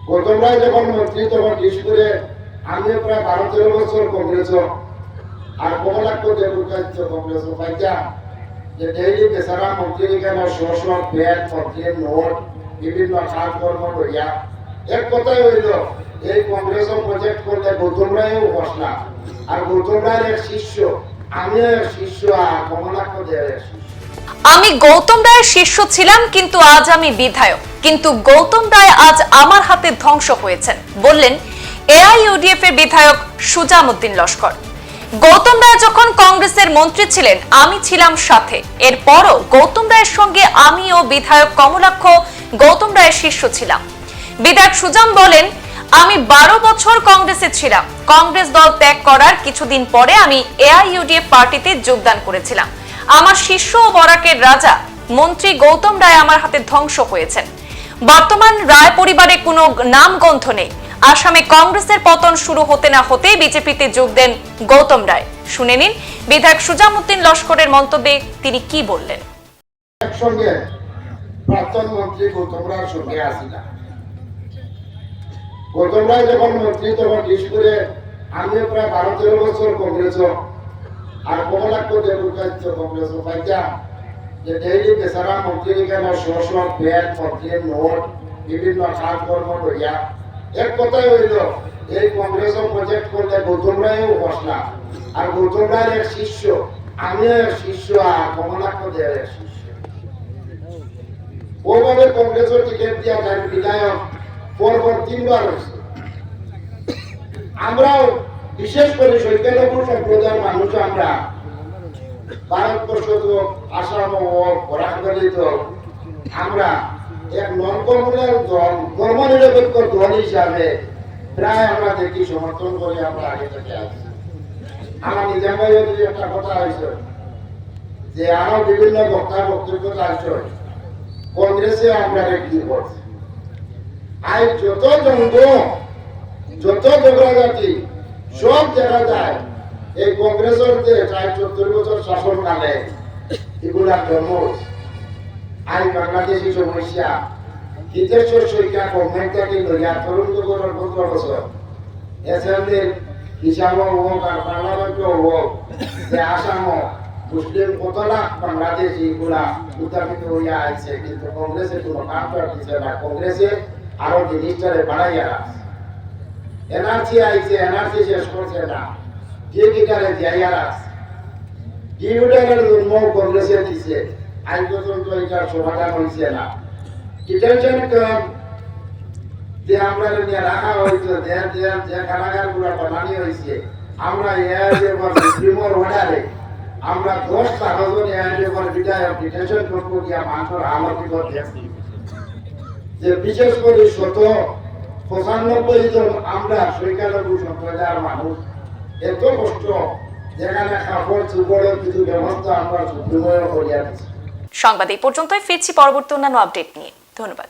গৌতম রায় যখন মন্ত্রী তখন ডিসপুরে আমি প্রায় 12-13 বছর কংগ্রেস আর কমলাক্ষ দেবুকাচ্য কংগ্রেস পাইতাম যে ডেইলি বেচারা মন্ত্রী কেন শস্য ব্যাগ মন্ত্রীর নোট বিভিন্ন কাজকর্ম লইয়া এক কথাই হইল এই কংগ্রেস প্রজেক্ট করলে গৌতম রায়ও বসলা আর গৌতম রায়ের এক শিষ্য আমিও এক শিষ্য আর কমলাক্ষ দেবের শিষ্য। আমি গৌতম রায়ের শিষ্য ছিলাম কিন্তু আজ আমি বিধায়ক, কিন্তু গৌতম রায় আজ আমার হাতে ধ্বংস হয়েছেন, বললেন এআইইউডিএফ এর বিধায়ক সুজামউদ্দিন লস্কর। গৌতম রায় যখন কংগ্রেসের মন্ত্রী ছিলেন আমি ছিলাম সাথে, এরপরও গৌতম রায়ের সঙ্গে আমি ও বিধায়ক কমলাক্ষ গৌতম রায়ের শিষ্য ছিলাম। বিধায়ক সুজাম বলেন, আমি 12 বছর কংগ্রেসে ছিলাম। কংগ্রেস দল ত্যাগ করার কিছুদিন পরে আমি এআইইউডিএফ পার্টিতে যোগদান করেছিলাম। আমার শিষ্য ও বরাকের রাজা মন্ত্রী গৌতম রায় আমার হাতে ধ্বংস হয়েছেন। বর্তমান রায় পরিবারে কোনো নামগন্ধ নেই। আসামে কংগ্রেসের পতন শুরু হতে না হতেই বিজেপিতে যোগ দেন গৌতম রায়। শুনে নিন বিধায়ক সুজামউদ্দিন লস্করের মন্তব্যে তিনি কি বললেন। একসঙ্গে প্রাক্তন মন্ত্রী গৌতম রায়ের সঙ্গে আসিলা। গৌতম রায় যখন মন্ত্রী তখন ডিসপুরে আমি প্রায় 12-13 বছর কংগ্রেস আর কমলাক্ষ দেবুকাচ্য কংগ্রেস পাইতাম যে ডেইলি বেচারা মন্ত্রী কেন শস্য ব্যাগ মন্ত্রীর নোট বিভিন্ন কাজকর্ম লইয়া এক কথাই হইল এই কংগ্রেস প্রজেক্ট করলে গৌতম রায়ও বসলা আর গৌতম রায়ের এক শিষ্য আমিও এক শিষ্য আর কমলাক্ষ দেবের শিষ্য। ওভাবে কংগ্রেসের টিকিট দিয়া যায় বিধায়ক পরপর 3 বার হয়েছে। আমরাও বিশেষ করে সংখ্যালঘু সম্প্রদায়ের মানুষ আমরা ভারতবর্ষ তো আসাম ও বরাকদলিত আমরা এক নন কমিউনাল দল ধর্মনিরপেক্ষ দল হিসাবে প্রায় আমরা দেখি সমর্থন করে আমরা আগে থেকে আছি। আমার নিজাম ভাই একটা কথা হয়েছে যে আরো বিভিন্ন বক্তব্য আসছে কংগ্রেসে আমরা কি করছি আজ যত দ্বন্দ্ব যত ঝগড়াঝাটি সব দেখা যায় এই কংগ্রেসের যে প্রায় 70 বছর শাসনকালে এগুলা জন্ম আজ বাংলাদেশি সমস্যা হিতেশ্বর সরকার গভর্নমেন্টকে লইয়া তরুণ যুগের 15 বছর এসএমডির হিসাব হোক আর পার্লামেন্টও হোক যে আসাম মুসলিম কত লাখ বাংলাদেশি এগুলা উত্থাপিত হইয়া আছে কিন্তু কংগ্রেসের কোনো কাম করতেছে না। কংগ্রেসে আরো জিনিসটারে বাড়াইয়া রাখছে। এনআরসি আইছে, এনআরসি শেষ করছে না, ডিএডিটারে দিয়াইয়া রাখছে। ডিউডারের জন্ম কংগ্রেসে দিছে, আজ পর্যন্ত এটার সমাধান হয়েছে না। ডিটেনশন ক্যাম্প যে আমরা নিয়ে রাখা হয়েছে যে কারাগারগুলো বানানো হয়েছে আমরা এআইডিএফ সুপ্রিমোর অর্ডারে আমরা 10 কাগজন এআইডিএফ বিধায়ক ডিটেনশন ক্যাম্প গিয়া মানুষের হালতি দেখছি যে বিশেষ করে 95 জন আমরা সংখ্যালঘু সম্প্রদায়ের মানুষ এত কষ্ট যেখানে কাপড় চুপড়ের কিছু ব্যবস্থা আমরা সুপ্রিমোর করিয়া দিচ্ছি। সংবাদ এই পর্যন্তই, ফিরছি পরবর্তী অন্যান্য আপডেট নিয়ে। ধন্যবাদ।